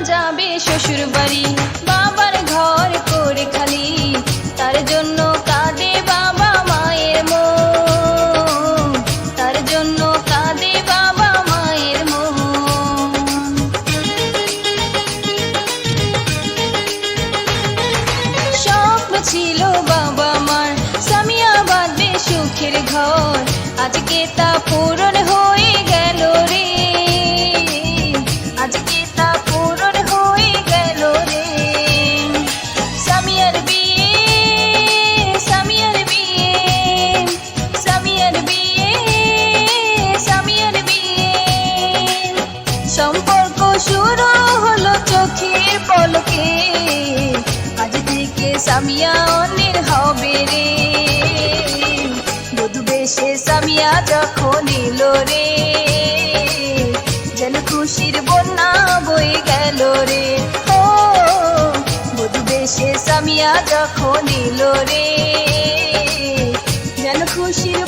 যাবে শ্বশুর বাড়ি, বাবার ঘর করে খালি, তার জন্য কাঁদে বাবা মায়ের মন, তার জন্য কাঁদে বাবা মায়ের মন। স্বপ্ন ছিল বাবা মার সামিয়া বাঁধবে সুখের ঘর, আজকে তা পূরণ হয়ে গেল রে, আজকে তা পূরণ হয়ে গেল রে। সামিয়ার বিয়ে, সামিয়ার বিয়ে, সামিয়ার বিয়ে, সামিয়ার বিয়ে, সম্পর্ক শুরু হলো চোখের পলকে, আজ থেকে সামিয়া অন্যের হবে রে। বধূ বেশে সামিয়া যখন এলো রে, যেন খুশির বন্যা বয়ে গেল রে। ও বধূ বেশে সামিয়া যখন এলো রে, যেন খুশির